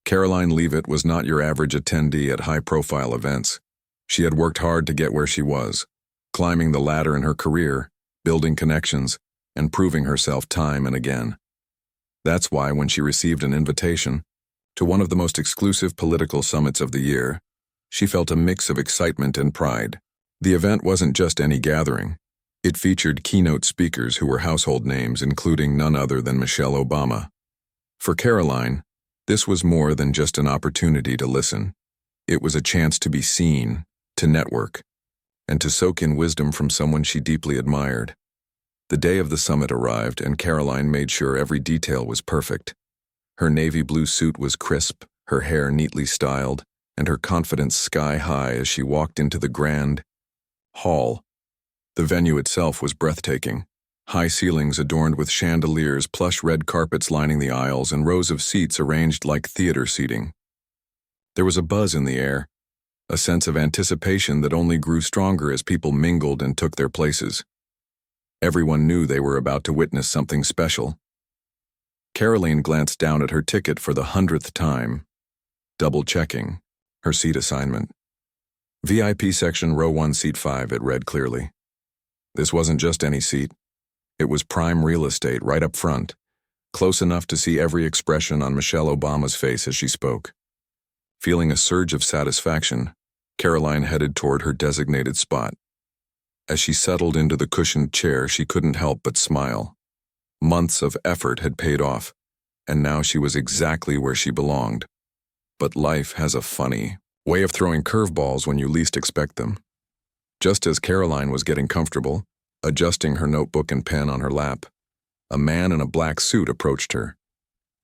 Karoline Leavitt was not your average attendee at high-profile events. She had worked hard to get where she was, climbing the ladder in her career, building connections, and proving herself time and again. That's why when she received an invitation to one of the most exclusive political summits of the year, she felt a mix of excitement and pride. The event wasn't just any gathering. It featured keynote speakers who were household names, including none other than Michelle Obama. For Karoline, this was more than just an opportunity to listen. It was a chance to be seen, to network, and to soak in wisdom from someone she deeply admired. The day of the summit arrived, and Karoline made sure every detail was perfect. Her navy blue suit was crisp, her hair neatly styled, and her confidence sky-high as she walked into the grand hall. The venue itself was breathtaking. High ceilings adorned with chandeliers, plush red carpets lining the aisles, and rows of seats arranged like theater seating. There was a buzz in the air, a sense of anticipation that only grew stronger as people mingled and took their places. Everyone knew they were about to witness something special. Karoline glanced down at her ticket for the 100th time, double-checking her seat assignment. VIP section, row 1, seat 5, it read clearly. This wasn't just any seat. It was prime real estate right up front, close enough to see every expression on Michelle Obama's face as she spoke. Feeling a surge of satisfaction, Karoline headed toward her designated spot. As she settled into the cushioned chair, she couldn't help but smile. Months of effort had paid off, and now she was exactly where she belonged. But life has a funny way of throwing curveballs when you least expect them. Just as Karoline was getting comfortable, adjusting her notebook and pen on her lap, a man in a black suit approached her.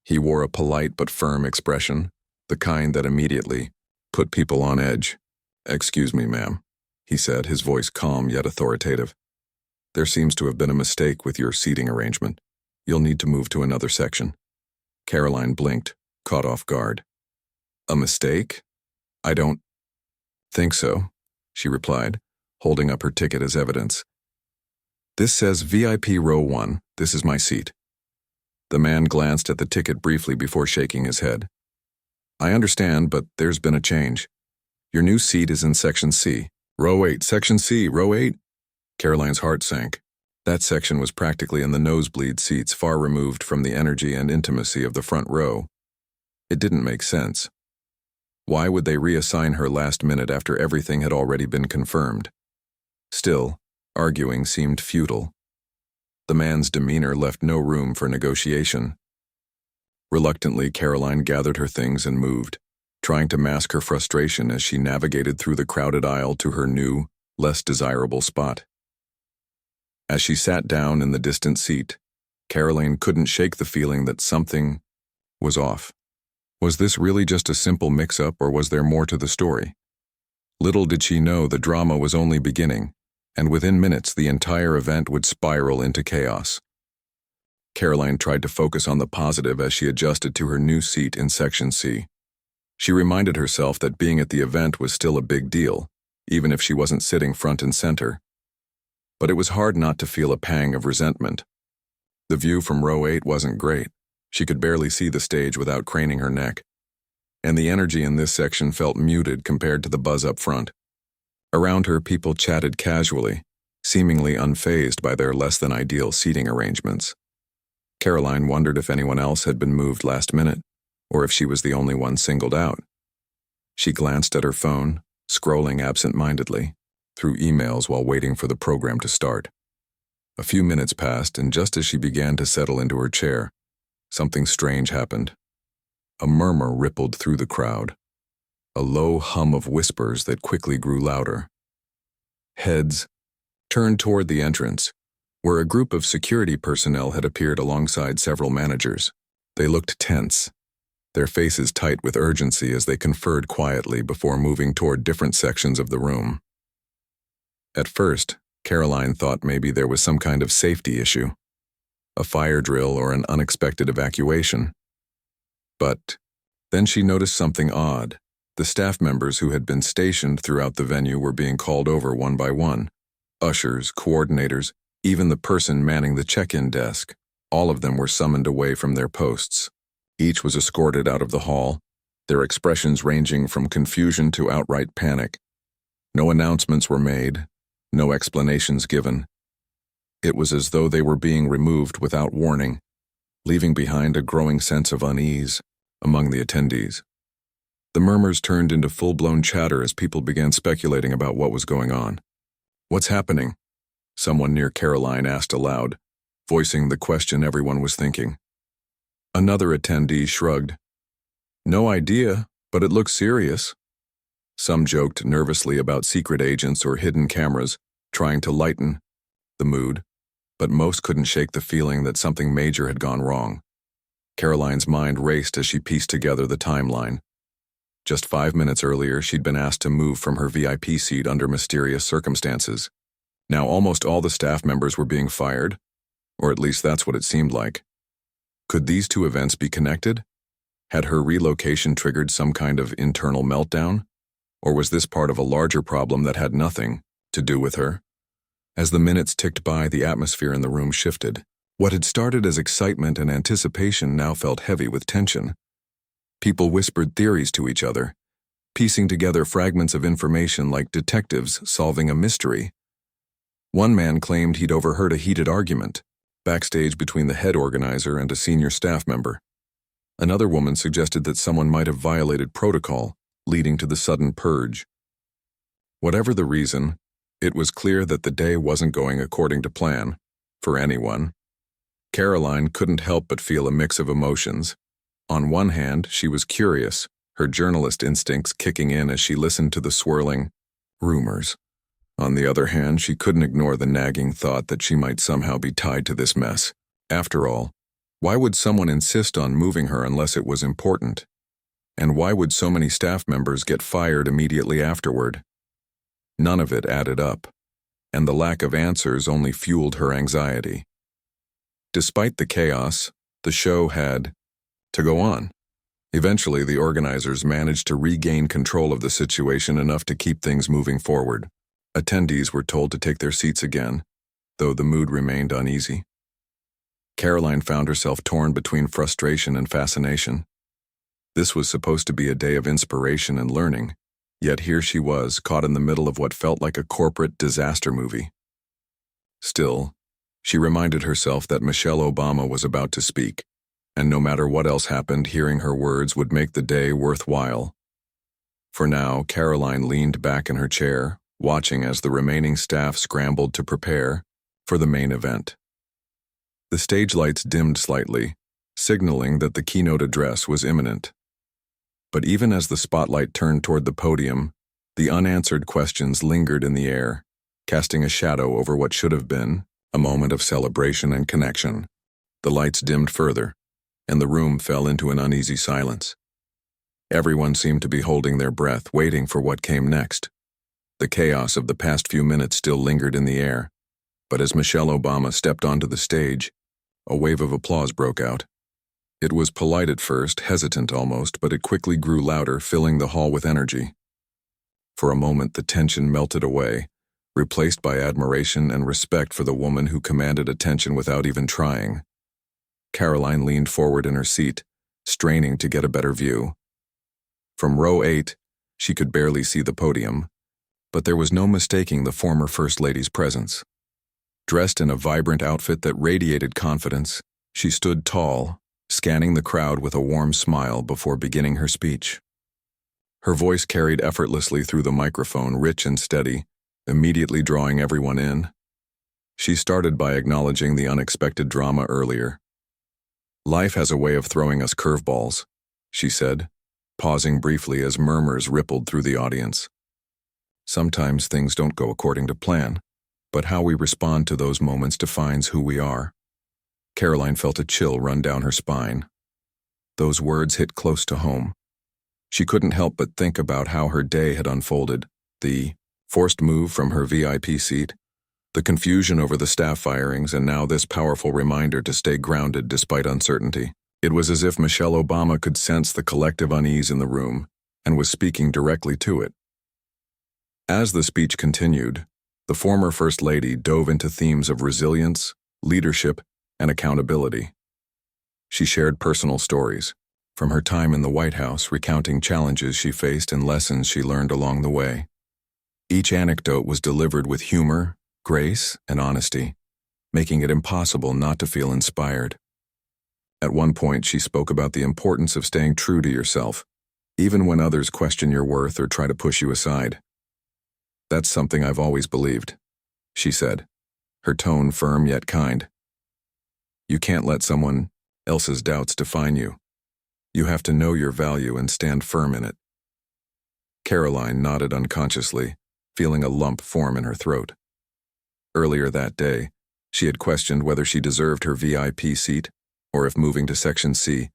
He wore a polite but firm expression, the kind that immediately put people on edge. "Excuse me, ma'am," he said, his voice calm yet authoritative. "There seems to have been a mistake with your seating arrangement. You'll need to move to another section." Karoline blinked, caught off guard. "A mistake? I don't think so," she replied, holding up her ticket as evidence. "This says VIP row 1. This is my seat." The man glanced at the ticket briefly before shaking his head. "I understand, but there's been a change. Your new seat is in section C. Row 8, section C, row 8. Karoline's heart sank. That section was practically in the nosebleed seats, far removed from the energy and intimacy of the front row. It didn't make sense. Why would they reassign her last minute after everything had already been confirmed? Still, arguing seemed futile. The man's demeanor left no room for negotiation. Reluctantly, Karoline gathered her things and moved, trying to mask her frustration as she navigated through the crowded aisle to her new, less desirable spot. As she sat down in the distant seat, Karoline couldn't shake the feeling that something was off. Was this really just a simple mix-up, or was there more to the story? Little did she know the drama was only beginning, and within minutes the entire event would spiral into chaos. Karoline tried to focus on the positive as she adjusted to her new seat in section C. She reminded herself that being at the event was still a big deal, even if she wasn't sitting front and center. But it was hard not to feel a pang of resentment. The view from row 8 wasn't great. She could barely see the stage without craning her neck. And the energy in this section felt muted compared to the buzz up front. Around her, people chatted casually, seemingly unfazed by their less-than-ideal seating arrangements. Karoline wondered if anyone else had been moved last minute, or if she was the only one singled out. She glanced at her phone, scrolling absent-mindedly, through emails while waiting for the program to start. A few minutes passed, and just as she began to settle into her chair, something strange happened. A murmur rippled through the crowd, a low hum of whispers that quickly grew louder. Heads turned toward the entrance, where a group of security personnel had appeared alongside several managers. They looked tense, their faces tight with urgency as they conferred quietly before moving toward different sections of the room. At first, Karoline thought maybe there was some kind of safety issue, a fire drill or an unexpected evacuation. But then she noticed something odd. The staff members who had been stationed throughout the venue were being called over one by one. Ushers, coordinators, even the person manning the check-in desk. All of them were summoned away from their posts. Each was escorted out of the hall, their expressions ranging from confusion to outright panic. No announcements were made, no explanations given. It was as though they were being removed without warning, leaving behind a growing sense of unease among the attendees. The murmurs turned into full-blown chatter as people began speculating about what was going on. "What's happening?" someone near Karoline asked aloud, voicing the question everyone was thinking. Another attendee shrugged. "No idea, but it looks serious." Some joked nervously about secret agents or hidden cameras, trying to lighten the mood, but most couldn't shake the feeling that something major had gone wrong. Karoline's mind raced as she pieced together the timeline. Just 5 minutes earlier, she'd been asked to move from her VIP seat under mysterious circumstances. Now almost all the staff members were being fired, or at least that's what it seemed like. Could these two events be connected? Had her relocation triggered some kind of internal meltdown? Or was this part of a larger problem that had nothing to do with her? As the minutes ticked by, the atmosphere in the room shifted. What had started as excitement and anticipation now felt heavy with tension. People whispered theories to each other, piecing together fragments of information like detectives solving a mystery. One man claimed he'd overheard a heated argument backstage between the head organizer and a senior staff member. Another woman suggested that someone might have violated protocol, leading to the sudden purge. Whatever the reason, it was clear that the day wasn't going according to plan, for anyone. Karoline couldn't help but feel a mix of emotions. On one hand, she was curious, her journalist instincts kicking in as she listened to the swirling rumors. On the other hand, she couldn't ignore the nagging thought that she might somehow be tied to this mess. After all, why would someone insist on moving her unless it was important? And why would so many staff members get fired immediately afterward? None of it added up, and the lack of answers only fueled her anxiety. Despite the chaos, the show had to go on. Eventually, the organizers managed to regain control of the situation enough to keep things moving forward. Attendees were told to take their seats again, though the mood remained uneasy. Karoline found herself torn between frustration and fascination. This was supposed to be a day of inspiration and learning, yet here she was, caught in the middle of what felt like a corporate disaster movie. Still, she reminded herself that Michelle Obama was about to speak, and no matter what else happened, hearing her words would make the day worthwhile. For now, Karoline leaned back in her chair, watching as the remaining staff scrambled to prepare for the main event. The stage lights dimmed slightly, signaling that the keynote address was imminent. But even as the spotlight turned toward the podium, the unanswered questions lingered in the air, casting a shadow over what should have been a moment of celebration and connection. The lights dimmed further, and the room fell into an uneasy silence. Everyone seemed to be holding their breath, waiting for what came next. The chaos of the past few minutes still lingered in the air, but as Michelle Obama stepped onto the stage, a wave of applause broke out. It was polite at first, hesitant almost, but it quickly grew louder, filling the hall with energy. For a moment, the tension melted away, replaced by admiration and respect for the woman who commanded attention without even trying. Karoline leaned forward in her seat, straining to get a better view. From row 8, she could barely see the podium, but there was no mistaking the former First Lady's presence. Dressed in a vibrant outfit that radiated confidence, she stood tall, scanning the crowd with a warm smile before beginning her speech. Her voice carried effortlessly through the microphone, rich and steady, immediately drawing everyone in. She started by acknowledging the unexpected drama earlier. "Life has a way of throwing us curveballs," she said, pausing briefly as murmurs rippled through the audience. "Sometimes things don't go according to plan, but how we respond to those moments defines who we are." Karoline felt a chill run down her spine. Those words hit close to home. She couldn't help but think about how her day had unfolded, the forced move from her VIP seat, the confusion over the staff firings, and now this powerful reminder to stay grounded despite uncertainty. It was as if Michelle Obama could sense the collective unease in the room and was speaking directly to it. As the speech continued, the former First Lady dove into themes of resilience, leadership, and accountability. She shared personal stories, from her time in the White House recounting challenges she faced and lessons she learned along the way. Each anecdote was delivered with humor, grace, and honesty, making it impossible not to feel inspired. At one point, she spoke about the importance of staying true to yourself, even when others question your worth or try to push you aside. "That's something I've always believed," she said, her tone firm yet kind. "You can't let someone else's doubts define you. You have to know your value and stand firm in it." Karoline nodded unconsciously, feeling a lump form in her throat. Earlier that day, she had questioned whether she deserved her VIP seat, or if moving to Section C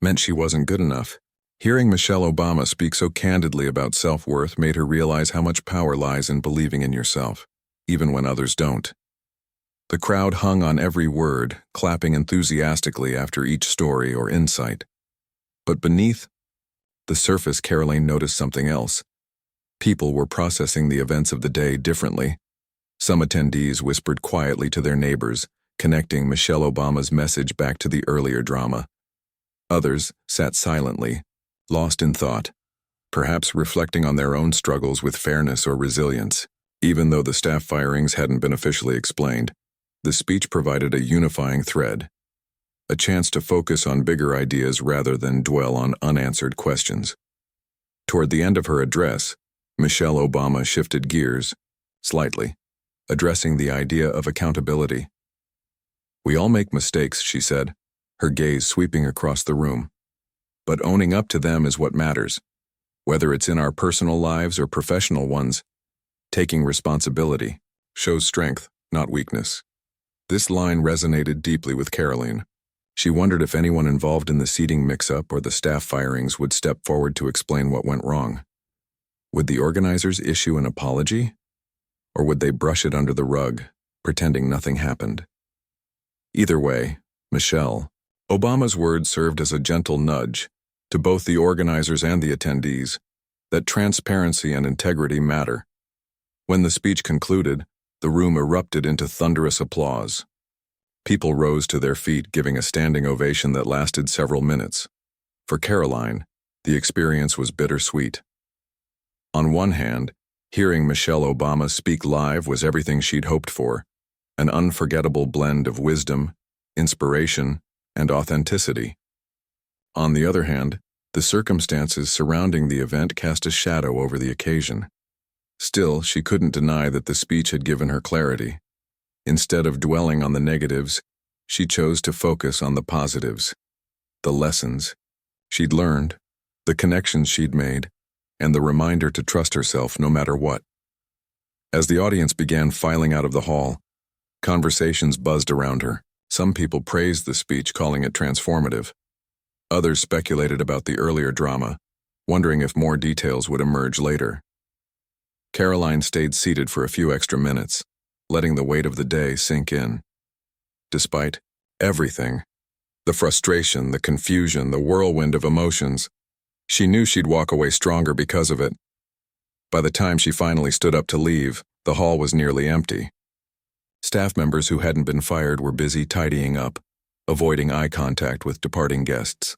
meant she wasn't good enough. Hearing Michelle Obama speak so candidly about self-worth made her realize how much power lies in believing in yourself, even when others don't. The crowd hung on every word, clapping enthusiastically after each story or insight. But beneath the surface, Karoline noticed something else. People were processing the events of the day differently. Some attendees whispered quietly to their neighbors, connecting Michelle Obama's message back to the earlier drama. Others sat silently, lost in thought, perhaps reflecting on their own struggles with fairness or resilience. Even though the staff firings hadn't been officially explained, the speech provided a unifying thread, a chance to focus on bigger ideas rather than dwell on unanswered questions. Toward the end of her address, Michelle Obama shifted gears, slightly, addressing the idea of accountability. "We all make mistakes," she said, her gaze sweeping across the room. "But owning up to them is what matters. Whether it's in our personal lives or professional ones, taking responsibility shows strength, not weakness." This line resonated deeply with Karoline. She wondered if anyone involved in the seating mix-up or the staff firings would step forward to explain what went wrong. Would the organizers issue an apology? Or would they brush it under the rug, pretending nothing happened? Either way, Michelle Obama's words served as a gentle nudge to both the organizers and the attendees that transparency and integrity matter. When the speech concluded, the room erupted into thunderous applause. People rose to their feet, giving a standing ovation that lasted several minutes. For Karoline, the experience was bittersweet. On one hand, hearing Michelle Obama speak live was everything she'd hoped for, an unforgettable blend of wisdom, inspiration, and authenticity. On the other hand, the circumstances surrounding the event cast a shadow over the occasion. Still, she couldn't deny that the speech had given her clarity. Instead of dwelling on the negatives, she chose to focus on the positives, the lessons she'd learned, the connections she'd made, and the reminder to trust herself no matter what. As the audience began filing out of the hall, conversations buzzed around her. Some people praised the speech, calling it transformative. Others speculated about the earlier drama, wondering if more details would emerge later. Karoline stayed seated for a few extra minutes, letting the weight of the day sink in. Despite everything, the frustration, the confusion, the whirlwind of emotions, she knew she'd walk away stronger because of it. By the time she finally stood up to leave, the hall was nearly empty. Staff members who hadn't been fired were busy tidying up, avoiding eye contact with departing guests.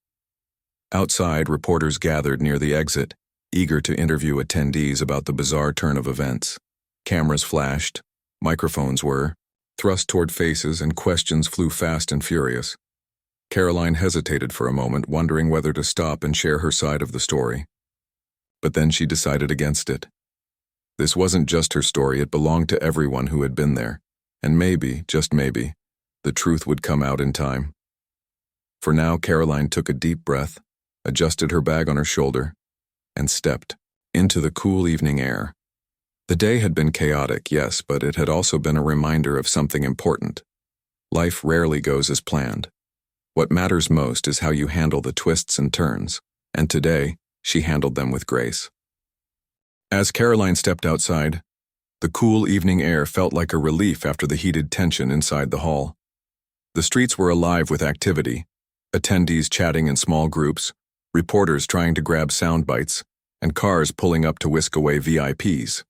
Outside, reporters gathered near the exit, eager to interview attendees about the bizarre turn of events. Cameras flashed, microphones were thrust toward faces, and questions flew fast and furious. Karoline hesitated for a moment, wondering whether to stop and share her side of the story. But then she decided against it. This wasn't just her story, it belonged to everyone who had been there. And maybe, just maybe, the truth would come out in time. For now, Karoline took a deep breath, adjusted her bag on her shoulder, and stepped into the cool evening air. The day had been chaotic, yes, but it had also been a reminder of something important. Life rarely goes as planned. What matters most is how you handle the twists and turns, and today, she handled them with grace. As Karoline stepped outside, the cool evening air felt like a relief after the heated tension inside the hall. The streets were alive with activity, attendees chatting in small groups, reporters trying to grab sound bites, and cars pulling up to whisk away VIPs.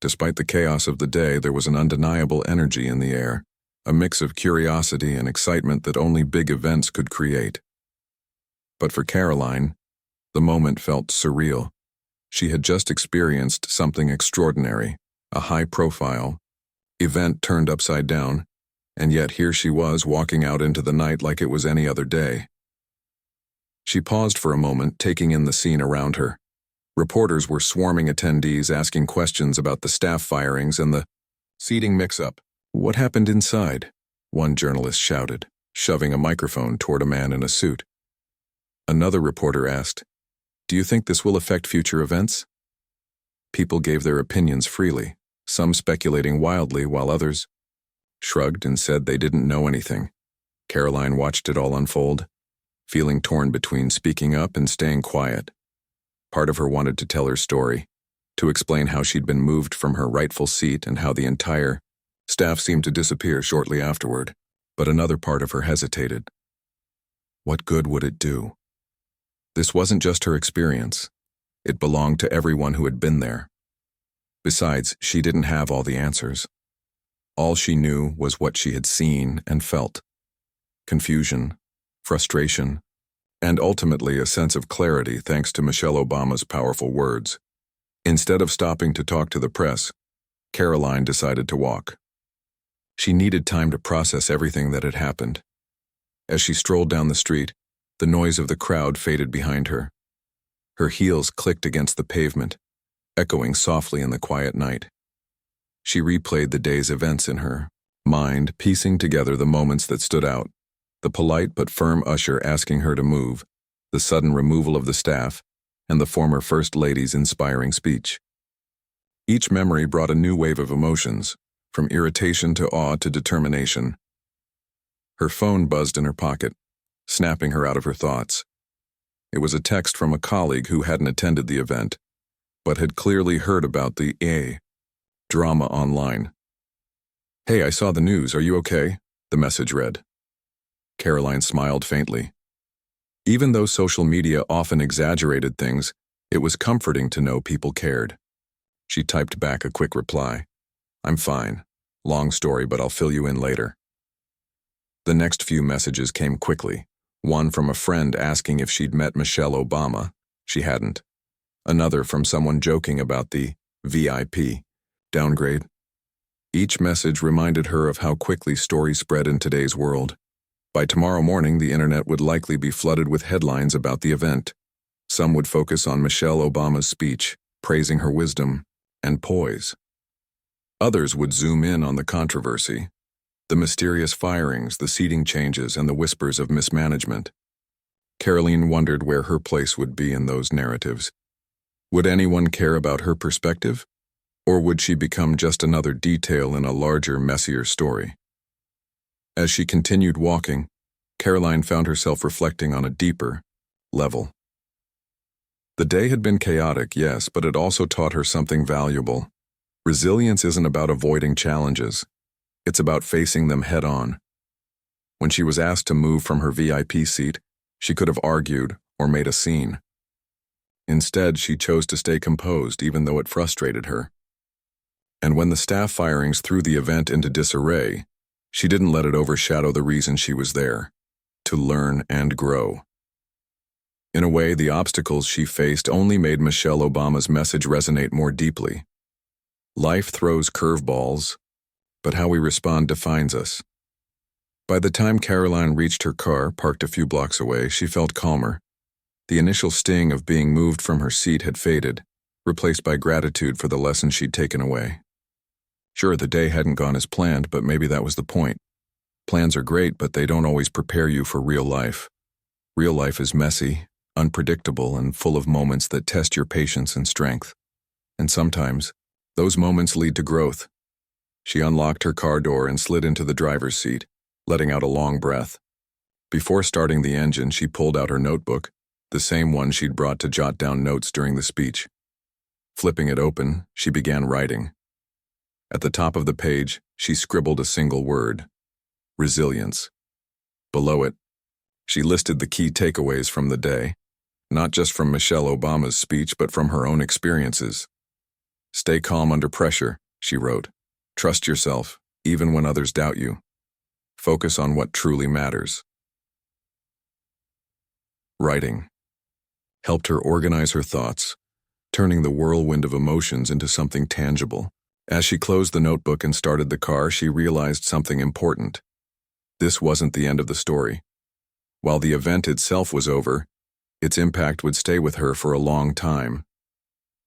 Despite the chaos of the day, there was an undeniable energy in the air, a mix of curiosity and excitement that only big events could create. But for Karoline, the moment felt surreal. She had just experienced something extraordinary, a high-profile event turned upside down, and yet here she was walking out into the night like it was any other day. She paused for a moment, taking in the scene around her. Reporters were swarming attendees, asking questions about the staff firings and the seating mix-up. "What happened inside?" one journalist shouted, shoving a microphone toward a man in a suit. Another reporter asked, "Do you think this will affect future events?" People gave their opinions freely, some speculating wildly while others shrugged and said they didn't know anything. Karoline watched it all unfold, feeling torn between speaking up and staying quiet. Part of her wanted to tell her story, to explain how she'd been moved from her rightful seat and how the entire staff seemed to disappear shortly afterward, but another part of her hesitated. What good would it do? This wasn't just her experience. It belonged to everyone who had been there. Besides, she didn't have all the answers. All she knew was what she had seen and felt. Confusion, frustration, and ultimately a sense of clarity thanks to Michelle Obama's powerful words. Instead of stopping to talk to the press, Karoline decided to walk. She needed time to process everything that had happened. As she strolled down the street, the noise of the crowd faded behind her. Her heels clicked against the pavement, echoing softly in the quiet night. She replayed the day's events in her mind, piecing together the moments that stood out. The polite but firm usher asking her to move, the sudden removal of the staff, and the former First Lady's inspiring speech. Each memory brought a new wave of emotions, from irritation to awe to determination. Her phone buzzed in her pocket, snapping her out of her thoughts. It was a text from a colleague who hadn't attended the event, but had clearly heard about the drama online. "Hey, I saw the news, are you okay?" the message read. Karoline smiled faintly. Even though social media often exaggerated things, it was comforting to know people cared. She typed back a quick reply. "I'm fine. Long story, but I'll fill you in later." The next few messages came quickly. One from a friend asking if she'd met Michelle Obama. She hadn't. Another from someone joking about the VIP downgrade. Each message reminded her of how quickly stories spread in today's world. By tomorrow morning, the internet would likely be flooded with headlines about the event. Some would focus on Michelle Obama's speech, praising her wisdom and poise. Others would zoom in on the controversy, the mysterious firings, the seating changes, and the whispers of mismanagement. Karoline wondered where her place would be in those narratives. Would anyone care about her perspective? Or would she become just another detail in a larger, messier story? As she continued walking, Karoline found herself reflecting on a deeper level. The day had been chaotic, yes, but it also taught her something valuable. Resilience isn't about avoiding challenges. It's about facing them head-on. When she was asked to move from her VIP seat, she could have argued or made a scene. Instead, she chose to stay composed, even though it frustrated her. And when the staff firings threw the event into disarray, she didn't let it overshadow the reason she was there, to learn and grow. In a way, the obstacles she faced only made Michelle Obama's message resonate more deeply. Life throws curveballs, but how we respond defines us. By the time Karoline reached her car, parked a few blocks away, she felt calmer. The initial sting of being moved from her seat had faded, replaced by gratitude for the lesson she'd taken away. Sure, the day hadn't gone as planned, but maybe that was the point. Plans are great, but they don't always prepare you for real life. Real life is messy, unpredictable, and full of moments that test your patience and strength. And sometimes, those moments lead to growth. She unlocked her car door and slid into the driver's seat, letting out a long breath. Before starting the engine, she pulled out her notebook, the same one she'd brought to jot down notes during the speech. Flipping it open, she began writing. At the top of the page, she scribbled a single word: resilience. Below it, she listed the key takeaways from the day, not just from Michelle Obama's speech, but from her own experiences. "Stay calm under pressure," she wrote. "Trust yourself, even when others doubt you. Focus on what truly matters." Writing helped her organize her thoughts, turning the whirlwind of emotions into something tangible. As she closed the notebook and started the car, she realized something important. This wasn't the end of the story. While the event itself was over, its impact would stay with her for a long time.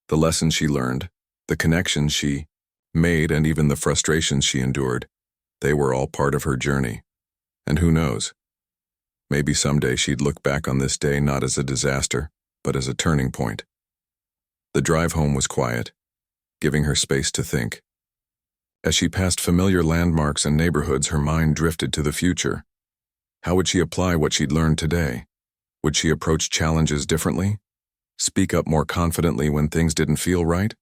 The lessons she learned, the connections she made, and even the frustrations she endured, they were all part of her journey. And who knows? Maybe someday she'd look back on this day not as a disaster, but as a turning point. The drive home was quiet, giving her space to think. As she passed familiar landmarks and neighborhoods, her mind drifted to the future. How would she apply what she'd learned today? Would she approach challenges differently? Speak up more confidently when things didn't feel right?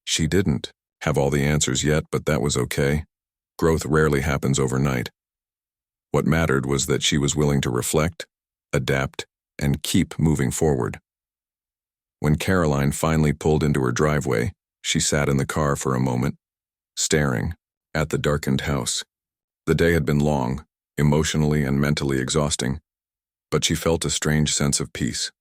She didn't have all the answers yet, but that was okay. Growth rarely happens overnight. What mattered was that she was willing to reflect, adapt, and keep moving forward. When Karoline finally pulled into her driveway, she sat in the car for a moment, staring at the darkened house. The day had been long, emotionally and mentally exhausting, but she felt a strange sense of peace.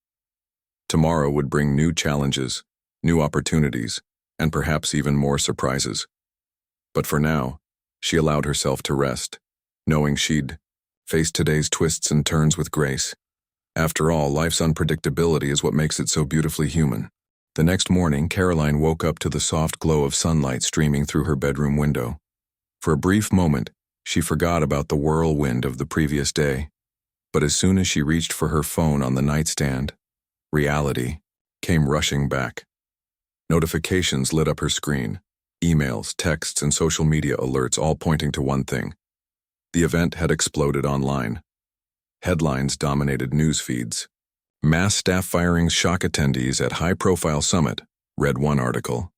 Tomorrow would bring new challenges, new opportunities, and perhaps even more surprises. But for now, she allowed herself to rest, knowing she'd face today's twists and turns with grace. After all, life's unpredictability is what makes it so beautifully human. The next morning, Karoline woke up to the soft glow of sunlight streaming through her bedroom window. For a brief moment, she forgot about the whirlwind of the previous day. But as soon as she reached for her phone on the nightstand, reality came rushing back. Notifications lit up her screen, emails, texts, and social media alerts all pointing to one thing. The event had exploded online. Headlines dominated news feeds. Mass staff firings shock attendees at high-profile summit, read one article.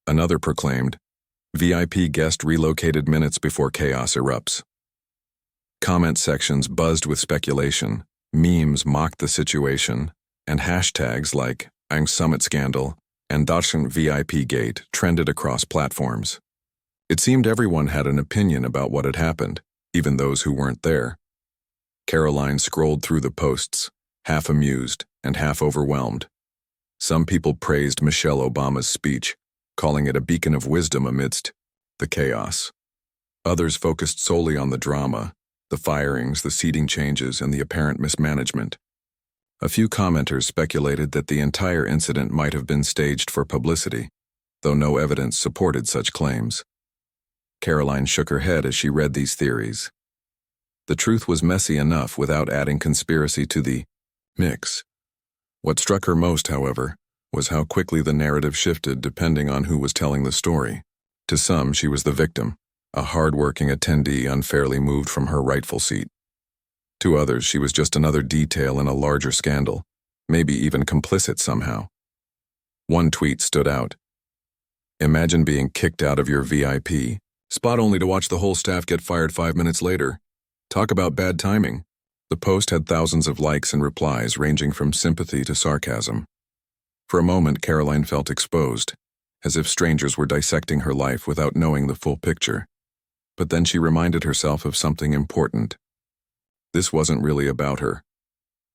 Another proclaimed, VIP guest relocated minutes before chaos erupts. Comment sections buzzed with speculation, memes mocked the situation, and hashtags like Ang Summit Scandal and Deutschland VIP Gate trended across platforms. It seemed everyone had an opinion about what had happened, even those who weren't there. Karoline scrolled through the posts, half amused and half overwhelmed. Some people praised Michelle Obama's speech, calling it a beacon of wisdom amidst the chaos. Others focused solely on the drama, the firings, the seating changes, and the apparent mismanagement. A few commenters speculated that the entire incident might have been staged for publicity, though no evidence supported such claims. Karoline shook her head as she read these theories. The truth was messy enough without adding conspiracy to the mix. What struck her most, however, was how quickly the narrative shifted depending on who was telling the story. To some, she was the victim, a hard-working attendee unfairly moved from her rightful seat. To others, she was just another detail in a larger scandal, maybe even complicit somehow. One tweet stood out. Imagine being kicked out of your VIP spot only to watch the whole staff get fired 5 minutes later. Talk about bad timing. The post had thousands of likes and replies ranging from sympathy to sarcasm. For a moment, Karoline felt exposed, as if strangers were dissecting her life without knowing the full picture. But then she reminded herself of something important. This wasn't really about her.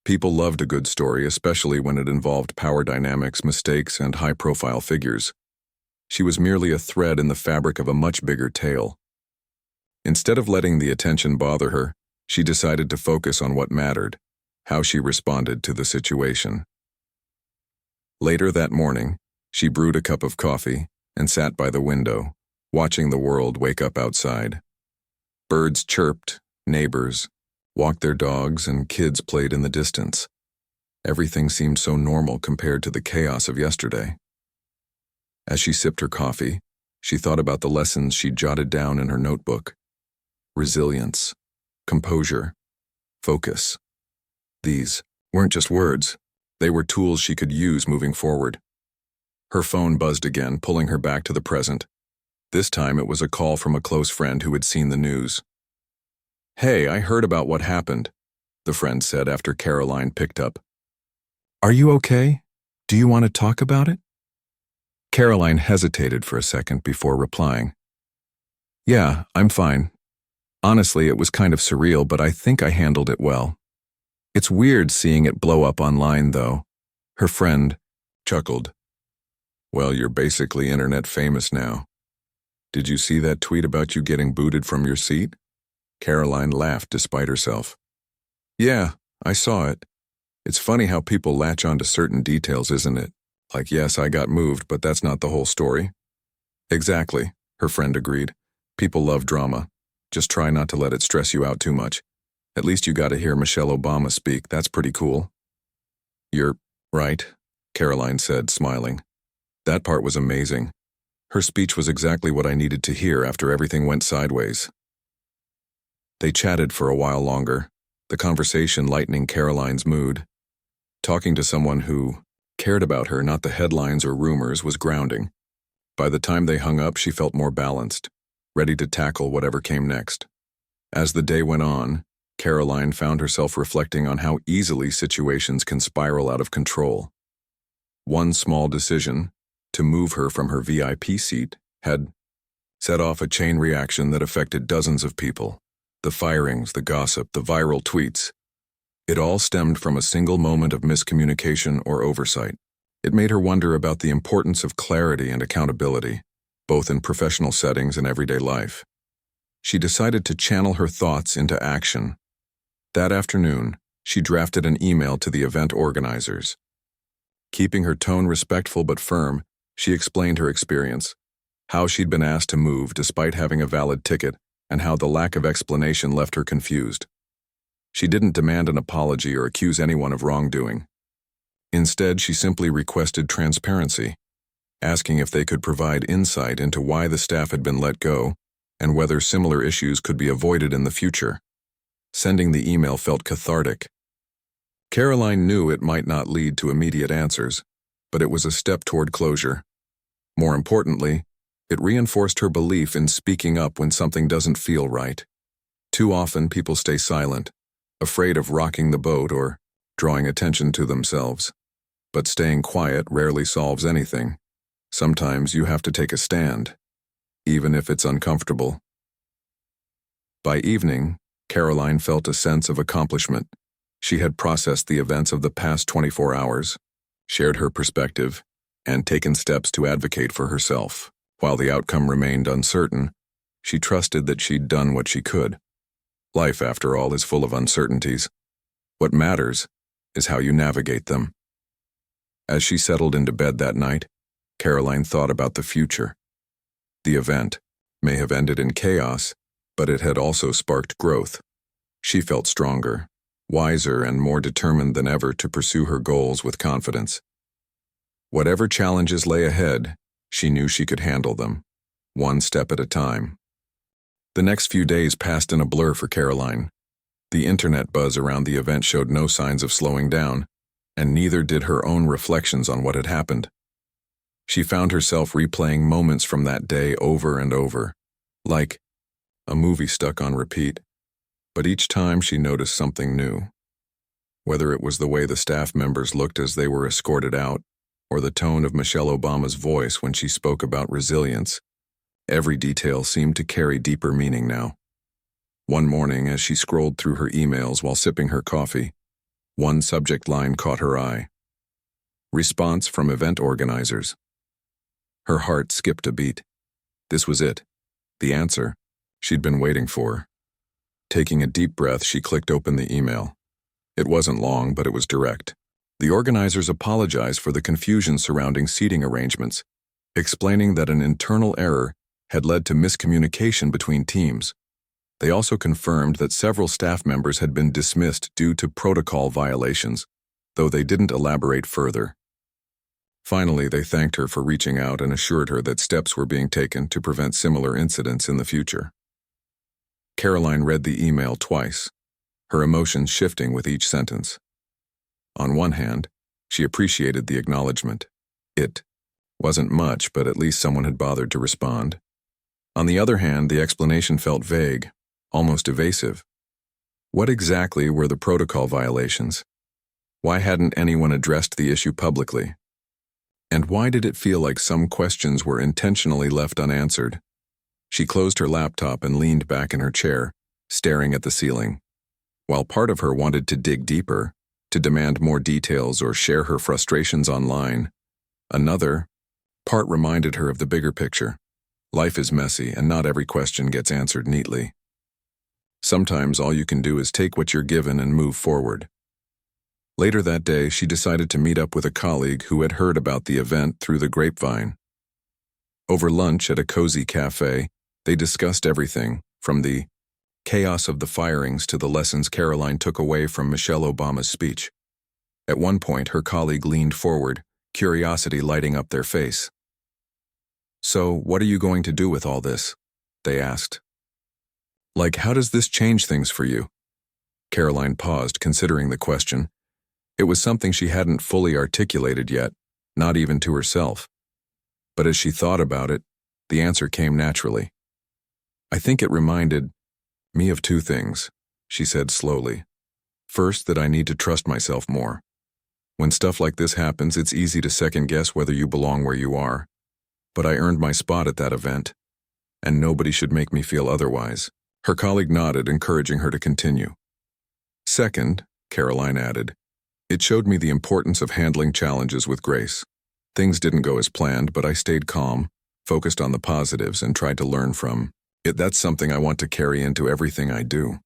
People loved a good story, especially when it involved power dynamics, mistakes, and high-profile figures. She was merely a thread in the fabric of a much bigger tale. Instead of letting the attention bother her, she decided to focus on what mattered, how she responded to the situation. Later that morning, she brewed a cup of coffee and sat by the window, watching the world wake up outside. Birds chirped, neighbors walked their dogs, and kids played in the distance. Everything seemed so normal compared to the chaos of yesterday. As she sipped her coffee, she thought about the lessons she'd jotted down in her notebook. Resilience, composure, focus. These weren't just words. They were tools she could use moving forward. Her phone buzzed again, pulling her back to the present. This time it was a call from a close friend who had seen the news. "Hey, I heard about what happened," the friend said after Karoline picked up. "Are you okay? Do you want to talk about it?" Karoline hesitated for a second before replying. "Yeah, I'm fine. Honestly, it was kind of surreal, but I think I handled it well. It's weird seeing it blow up online, though. Her friend chuckled. Well, you're basically internet famous now. Did you see that tweet about you getting booted from your seat? Karoline laughed despite herself. Yeah, I saw it. It's funny how people latch onto certain details, isn't it? Like, yes, I got moved, but that's not the whole story. Exactly, her friend agreed. People love drama. Just try not to let it stress you out too much. At least you got to hear Michelle Obama speak. That's pretty cool. You're right, Karoline said, smiling. That part was amazing. Her speech was exactly what I needed to hear after everything went sideways. They chatted for a while longer, the conversation lightening Karoline's mood. Talking to someone who cared about her, not the headlines or rumors, was grounding. By the time they hung up, she felt more balanced, ready to tackle whatever came next. As the day went on, Karoline found herself reflecting on how easily situations can spiral out of control. One small decision, to move her from her VIP seat, had set off a chain reaction that affected dozens of people. The firings, the gossip, the viral tweets. It all stemmed from a single moment of miscommunication or oversight. It made her wonder about the importance of clarity and accountability, both in professional settings and everyday life. She decided to channel her thoughts into action. That afternoon, she drafted an email to the event organizers. Keeping her tone respectful but firm, she explained her experience, how she'd been asked to move despite having a valid ticket, and how the lack of explanation left her confused. She didn't demand an apology or accuse anyone of wrongdoing. Instead, she simply requested transparency, asking if they could provide insight into why the staff had been let go and whether similar issues could be avoided in the future. Sending the email felt cathartic. Karoline knew it might not lead to immediate answers, but it was a step toward closure. More importantly, it reinforced her belief in speaking up when something doesn't feel right. Too often, people stay silent, afraid of rocking the boat or drawing attention to themselves. But staying quiet rarely solves anything. Sometimes you have to take a stand, even if it's uncomfortable. By evening, Karoline felt a sense of accomplishment. She had processed the events of the past 24 hours, shared her perspective, and taken steps to advocate for herself. While the outcome remained uncertain, she trusted that she'd done what she could. Life, after all, is full of uncertainties. What matters is how you navigate them. As she settled into bed that night, Karoline thought about the future. The event may have ended in chaos, but it had also sparked growth. She felt stronger, wiser, and more determined than ever to pursue her goals with confidence. Whatever challenges lay ahead, she knew she could handle them, one step at a time. The next few days passed in a blur for Karoline. The internet buzz around the event showed no signs of slowing down, and neither did her own reflections on what had happened. She found herself replaying moments from that day over and over, like a movie stuck on repeat. But each time she noticed something new. Whether it was the way the staff members looked as they were escorted out, or the tone of Michelle Obama's voice when she spoke about resilience, every detail seemed to carry deeper meaning now. One morning, as she scrolled through her emails while sipping her coffee, one subject line caught her eye. Response from event organizers. Her heart skipped a beat. This was it, the answer she'd been waiting for. Taking a deep breath, she clicked open the email. It wasn't long, but it was direct. The organizers apologized for the confusion surrounding seating arrangements, explaining that an internal error had led to miscommunication between teams. They also confirmed that several staff members had been dismissed due to protocol violations, though they didn't elaborate further. Finally, they thanked her for reaching out and assured her that steps were being taken to prevent similar incidents in the future. Karoline read the email twice, her emotions shifting with each sentence. On one hand, she appreciated the acknowledgement. It wasn't much, but at least someone had bothered to respond. On the other hand, the explanation felt vague, almost evasive. What exactly were the protocol violations? Why hadn't anyone addressed the issue publicly? And why did it feel like some questions were intentionally left unanswered? She closed her laptop and leaned back in her chair, staring at the ceiling. While part of her wanted to dig deeper, to demand more details or share her frustrations online, another part reminded her of the bigger picture. Life is messy, and not every question gets answered neatly. Sometimes all you can do is take what you're given and move forward. Later that day, she decided to meet up with a colleague who had heard about the event through the grapevine. Over lunch at a cozy cafe, they discussed everything, from the chaos of the firings to the lessons Karoline took away from Michelle Obama's speech. At one point, her colleague leaned forward, curiosity lighting up their face. "So, what are you going to do with all this?" they asked. "Like, how does this change things for you?" Karoline paused, considering the question. It was something she hadn't fully articulated yet, not even to herself. But as she thought about it, the answer came naturally. "I think it reminded me of two things," she said slowly. "First, that I need to trust myself more. When stuff like this happens, it's easy to second-guess whether you belong where you are. But I earned my spot at that event, and nobody should make me feel otherwise." Her colleague nodded, encouraging her to continue. "Second," Karoline added, "it showed me the importance of handling challenges with grace. Things didn't go as planned, but I stayed calm, focused on the positives, and tried to learn from it. That's something I want to carry into everything I do."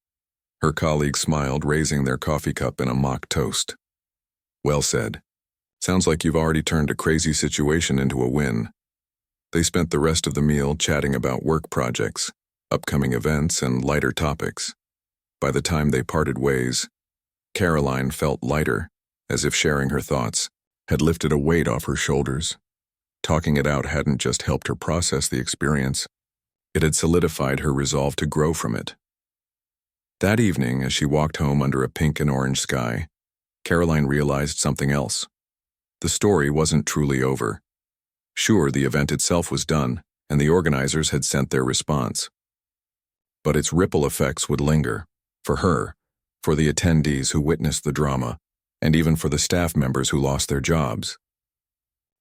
Her colleague smiled, raising their coffee cup in a mock toast. "Well said. Sounds like you've already turned a crazy situation into a win." They spent the rest of the meal chatting about work projects, upcoming events, and lighter topics. By the time they parted ways, Karoline felt lighter, as if sharing her thoughts had lifted a weight off her shoulders. Talking it out hadn't just helped her process the experience, it had solidified her resolve to grow from it. That evening, as she walked home under a pink and orange sky, Karoline realized something else. The story wasn't truly over. Sure, the event itself was done, and the organizers had sent their response. But its ripple effects would linger, for her, for the attendees who witnessed the drama, and even for the staff members who lost their jobs.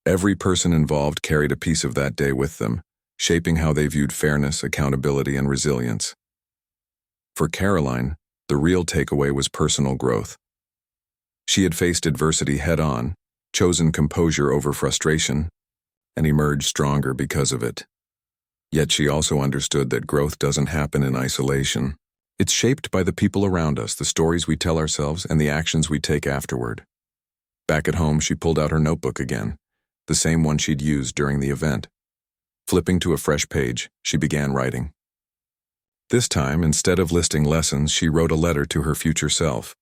Every person involved carried a piece of that day with them, shaping how they viewed fairness, accountability, and resilience. For Karoline, the real takeaway was personal growth. She had faced adversity head-on, chosen composure over frustration, and emerged stronger because of it. Yet she also understood that growth doesn't happen in isolation. It's shaped by the people around us, the stories we tell ourselves, and the actions we take afterward. Back at home, she pulled out her notebook again, the same one she'd used during the event. Flipping to a fresh page, she began writing. This time, instead of listing lessons, she wrote a letter to her future self.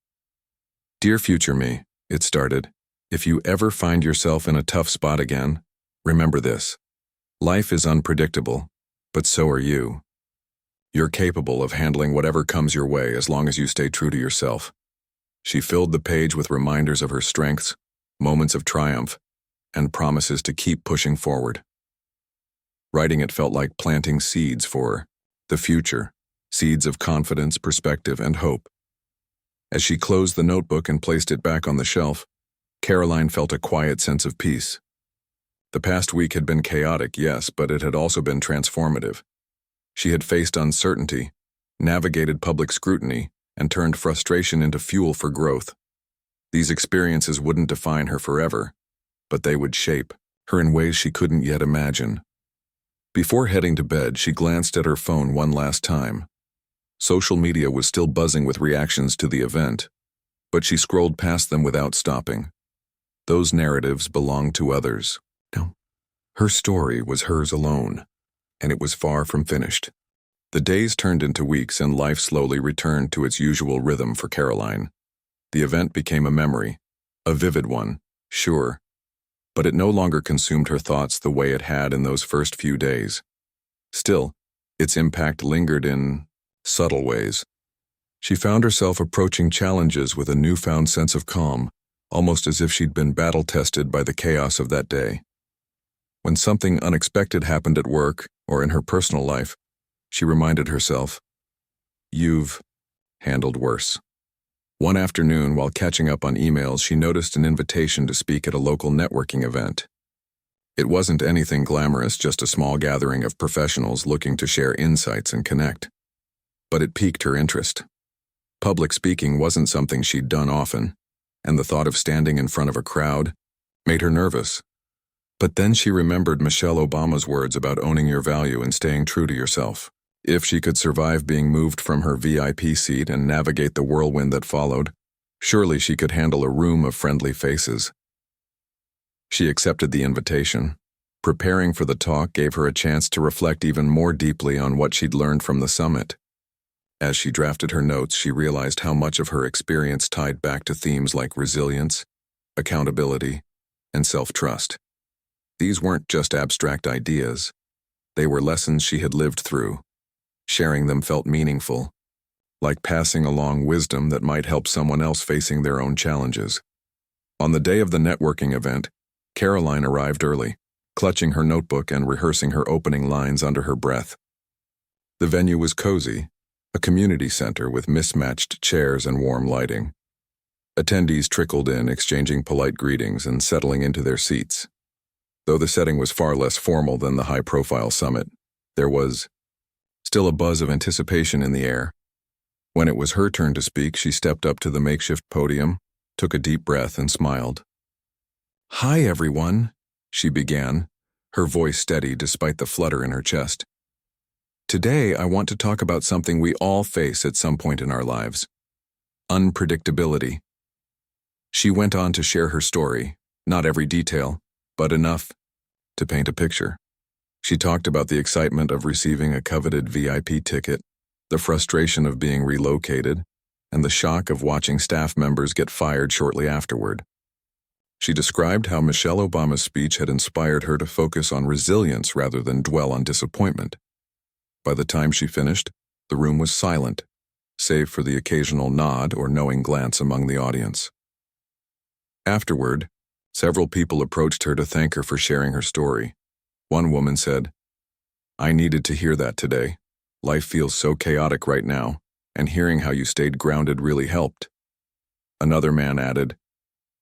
"Dear future me," it started, "if you ever find yourself in a tough spot again, remember this. Life is unpredictable, but so are you. You're capable of handling whatever comes your way as long as you stay true to yourself." She filled the page with reminders of her strengths, moments of triumph, and promises to keep pushing forward. Writing it felt like planting seeds for the future, seeds of confidence, perspective, and hope. As she closed the notebook and placed it back on the shelf, Karoline felt a quiet sense of peace. The past week had been chaotic, yes, but it had also been transformative. She had faced uncertainty, navigated public scrutiny, and turned frustration into fuel for growth. These experiences wouldn't define her forever, but they would shape her in ways she couldn't yet imagine. Before heading to bed, she glanced at her phone one last time. Social media was still buzzing with reactions to the event, but she scrolled past them without stopping. Those narratives belonged to others. No. Her story was hers alone, and it was far from finished. The days turned into weeks, and life slowly returned to its usual rhythm for Karoline. The event became a memory, a vivid one, sure, but it no longer consumed her thoughts the way it had in those first few days. Still, its impact lingered in subtle ways. She found herself approaching challenges with a newfound sense of calm, almost as if she'd been battle-tested by the chaos of that day. When something unexpected happened at work or in her personal life, she reminded herself, "You've handled worse." One afternoon, while catching up on emails, she noticed an invitation to speak at a local networking event. It wasn't anything glamorous, just a small gathering of professionals looking to share insights and connect. But it piqued her interest. Public speaking wasn't something she'd done often, and the thought of standing in front of a crowd made her nervous. But then she remembered Michelle Obama's words about owning your value and staying true to yourself. If she could survive being moved from her VIP seat and navigate the whirlwind that followed, surely she could handle a room of friendly faces. She accepted the invitation. Preparing for the talk gave her a chance to reflect even more deeply on what she'd learned from the summit. As she drafted her notes, she realized how much of her experience tied back to themes like resilience, accountability, and self-trust. These weren't just abstract ideas. They were lessons she had lived through. Sharing them felt meaningful, like passing along wisdom that might help someone else facing their own challenges. On the day of the networking event, Karoline arrived early, clutching her notebook and rehearsing her opening lines under her breath. The venue was cozy, a community center with mismatched chairs and warm lighting. Attendees trickled in, exchanging polite greetings and settling into their seats. Though the setting was far less formal than the high-profile summit, there was still a buzz of anticipation in the air. When it was her turn to speak, she stepped up to the makeshift podium, took a deep breath, and smiled. "Hi, everyone," she began, her voice steady despite the flutter in her chest. "Today, I want to talk about something we all face at some point in our lives: unpredictability." She went on to share her story, not every detail, but enough to paint a picture. She talked about the excitement of receiving a coveted VIP ticket, the frustration of being relocated, and the shock of watching staff members get fired shortly afterward. She described how Michelle Obama's speech had inspired her to focus on resilience rather than dwell on disappointment. By the time she finished, the room was silent, save for the occasional nod or knowing glance among the audience. Afterward, several people approached her to thank her for sharing her story. One woman said, "I needed to hear that today. Life feels so chaotic right now, and hearing how you stayed grounded really helped." Another man added,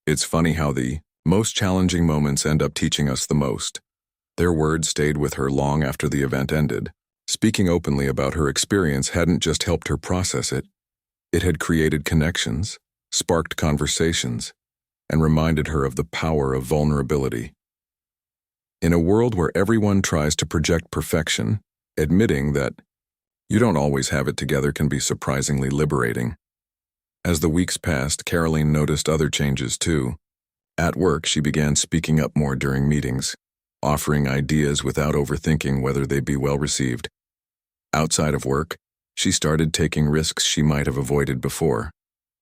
"It's funny how the most challenging moments end up teaching us the most." Their words stayed with her long after the event ended. Speaking openly about her experience hadn't just helped her process it. It had created connections, sparked conversations, and reminded her of the power of vulnerability. In a world where everyone tries to project perfection, admitting that you don't always have it together can be surprisingly liberating. As the weeks passed, Karoline noticed other changes too. At work, she began speaking up more during meetings, offering ideas without overthinking whether they'd be well received. Outside of work, she started taking risks she might have avoided before,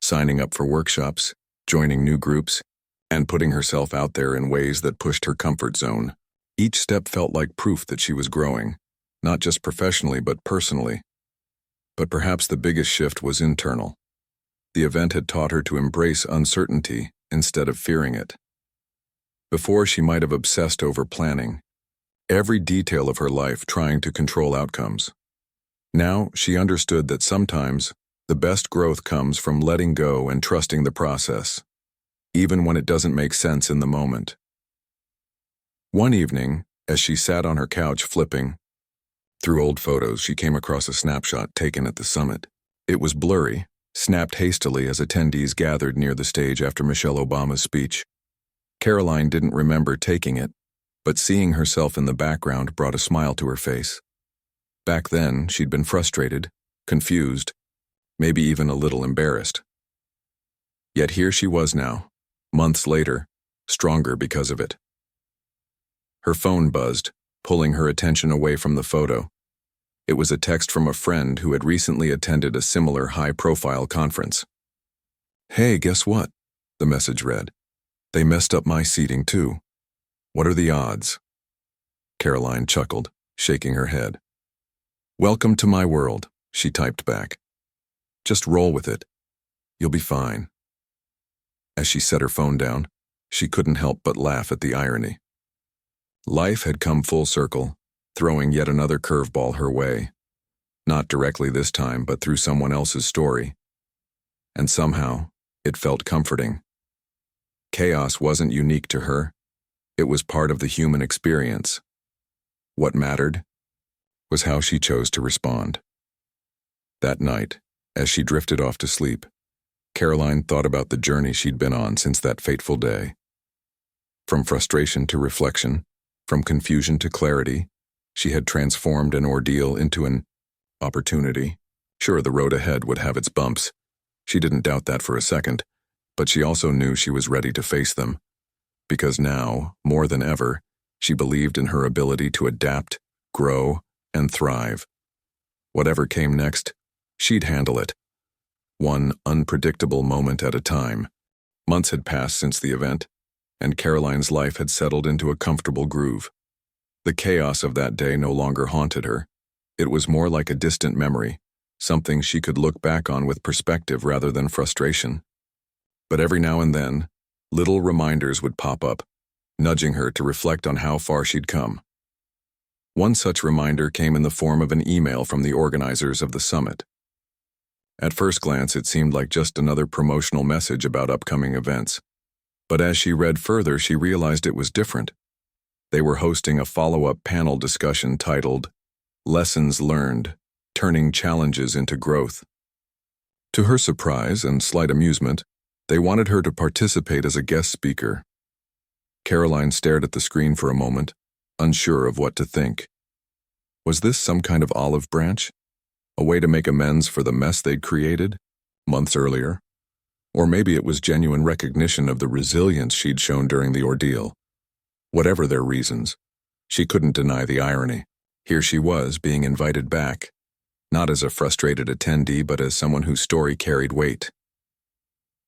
signing up for workshops, joining new groups, and putting herself out there in ways that pushed her comfort zone. Each step felt like proof that she was growing, not just professionally but personally. But perhaps the biggest shift was internal. The event had taught her to embrace uncertainty instead of fearing it. Before, she might have obsessed over planning, every detail of her life trying to control outcomes. Now, she understood that sometimes the best growth comes from letting go and trusting the process, even when it doesn't make sense in the moment. One evening, as she sat on her couch flipping through old photos, she came across a snapshot taken at the summit. It was blurry, snapped hastily as attendees gathered near the stage after Michelle Obama's speech. Karoline didn't remember taking it, but seeing herself in the background brought a smile to her face. Back then, she'd been frustrated, confused, maybe even a little embarrassed. Yet here she was now, months later, stronger because of it. Her phone buzzed, pulling her attention away from the photo. It was a text from a friend who had recently attended a similar high-profile conference. "Hey, guess what?" the message read. "They messed up my seating too. What are the odds?" Karoline chuckled, shaking her head. "Welcome to my world," she typed back. "Just roll with it. You'll be fine." As she set her phone down, she couldn't help but laugh at the irony. Life had come full circle, throwing yet another curveball her way. Not directly this time, but through someone else's story. And somehow, it felt comforting. Chaos wasn't unique to her. It was part of the human experience. What mattered was how she chose to respond. That night, As she drifted off to sleep, Karoline thought about the journey she'd been on since that fateful day. From frustration to reflection, from confusion to clarity, she had transformed an ordeal into an opportunity. Sure, the road ahead would have its bumps. She didn't doubt that for a second, but she also knew she was ready to face them. Because now, more than ever, she believed in her ability to adapt, grow, and thrive. Whatever came next, she'd handle it. One unpredictable moment at a time. Months had passed since the event, and Karoline's life had settled into a comfortable groove. The chaos of that day no longer haunted her. It was more like a distant memory, something she could look back on with perspective rather than frustration. But every now and then, little reminders would pop up, nudging her to reflect on how far she'd come. One such reminder came in the form of an email from the organizers of the summit. At first glance, it seemed like just another promotional message about upcoming events. But as she read further, she realized it was different. They were hosting a follow-up panel discussion titled, "Lessons Learned, Turning Challenges into Growth." To her surprise and slight amusement, they wanted her to participate as a guest speaker. Karoline stared at the screen for a moment, unsure of what to think. Was this some kind of olive branch? A way to make amends for the mess they'd created months earlier? Or maybe it was genuine recognition of the resilience she'd shown during the ordeal. Whatever their reasons, she couldn't deny the irony. Here she was, being invited back, not as a frustrated attendee, but as someone whose story carried weight.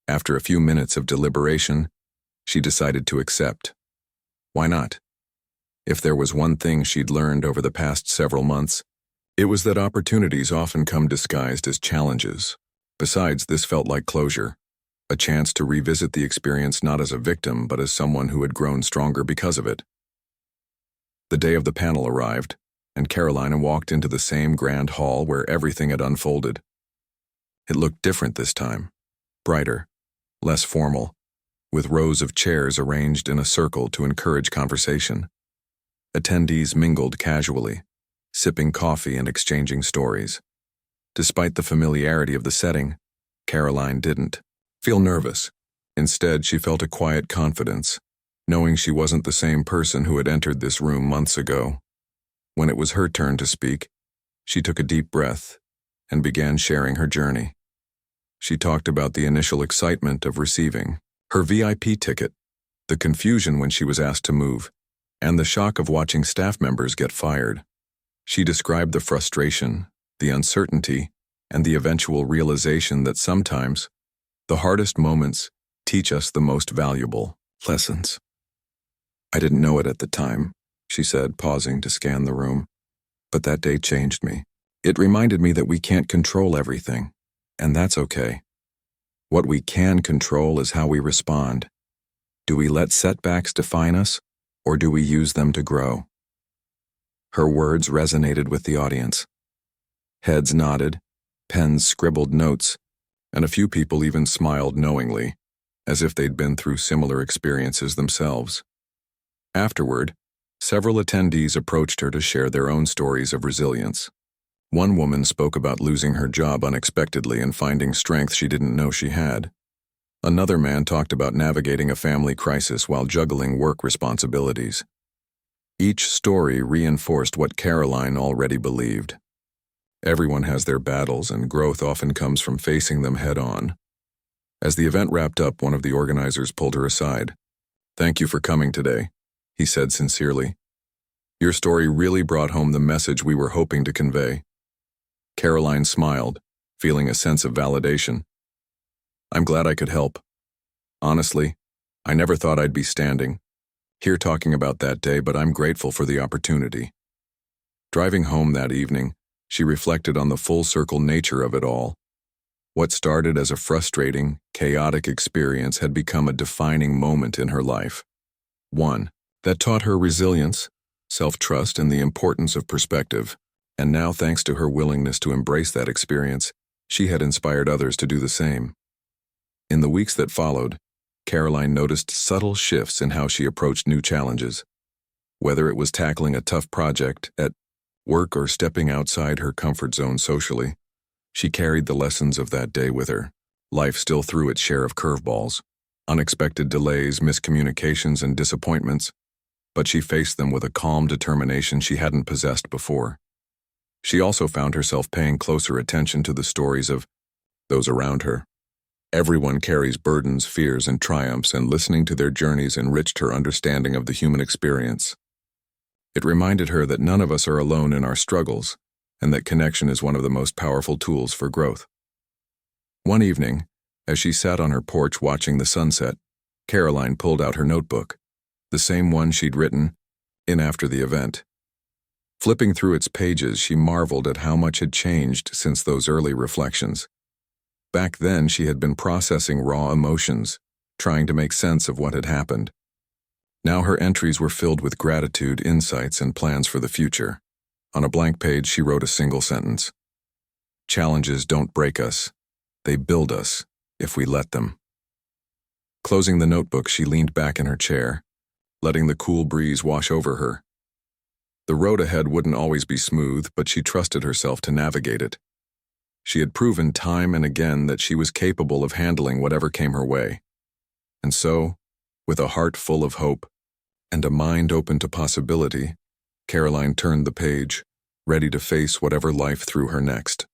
After a few minutes of deliberation, she decided to accept. Why not? If there was one thing she'd learned over the past several months, it was that opportunities often come disguised as challenges. Besides, this felt like closure, a chance to revisit the experience not as a victim, but as someone who had grown stronger because of it. The day of the panel arrived, and Karoline walked into the same grand hall where everything had unfolded. It looked different this time, brighter, less formal, with rows of chairs arranged in a circle to encourage conversation. Attendees mingled casually, sipping coffee and exchanging stories. Despite the familiarity of the setting, Karoline didn't feel nervous. Instead, she felt a quiet confidence, knowing she wasn't the same person who had entered this room months ago. When it was her turn to speak, she took a deep breath and began sharing her journey. She talked about the initial excitement of receiving her VIP ticket, the confusion when she was asked to move, and the shock of watching staff members get fired. She described the frustration, the uncertainty, and the eventual realization that sometimes the hardest moments teach us the most valuable lessons. "I didn't know it at the time," she said, pausing to scan the room. "But that day changed me. It reminded me that we can't control everything, and that's okay. What we can control is how we respond. Do we let setbacks define us, or do we use them to grow?" Her words resonated with the audience. Heads nodded, pens scribbled notes, and a few people even smiled knowingly, as if they'd been through similar experiences themselves. Afterward, several attendees approached her to share their own stories of resilience. One woman spoke about losing her job unexpectedly and finding strength she didn't know she had. Another man talked about navigating a family crisis while juggling work responsibilities. Each story reinforced what Karoline already believed. Everyone has their battles, and growth often comes from facing them head-on. As the event wrapped up, one of the organizers pulled her aside. "Thank you for coming today," he said sincerely. "Your story really brought home the message we were hoping to convey." Karoline smiled, feeling a sense of validation. "I'm glad I could help. Honestly, I never thought I'd be standing here talking about that day, but I'm grateful for the opportunity." Driving home that evening, she reflected on the full-circle nature of it all. What started as a frustrating, chaotic experience had become a defining moment in her life. One that taught her resilience, self-trust, and the importance of perspective. And now, thanks to her willingness to embrace that experience, she had inspired others to do the same. In the weeks that followed, Karoline noticed subtle shifts in how she approached new challenges. Whether it was tackling a tough project at work or stepping outside her comfort zone socially, She carried the lessons of that day with her. Life still threw its share of curveballs, unexpected delays, miscommunications, and disappointments, but she faced them with a calm determination she hadn't possessed before. She also found herself paying closer attention to the stories of those around her. Everyone carries burdens, fears, and triumphs, and listening to their journeys enriched her understanding of the human experience. It reminded her that none of us are alone in our struggles, and that connection is one of the most powerful tools for growth. One evening, as she sat on her porch watching the sunset, Karoline pulled out her notebook, the same one she'd written in after the event. Flipping through its pages, she marveled at how much had changed since those early reflections. Back then, she had been processing raw emotions, trying to make sense of what had happened. Now her entries were filled with gratitude, insights, and plans for the future. On a blank page, she wrote a single sentence. "Challenges don't break us. They build us, if we let them." Closing the notebook, she leaned back in her chair, letting the cool breeze wash over her. The road ahead wouldn't always be smooth, but she trusted herself to navigate it. She had proven time and again that she was capable of handling whatever came her way. And so, with a heart full of hope and a mind open to possibility, Karoline turned the page, ready to face whatever life threw her next.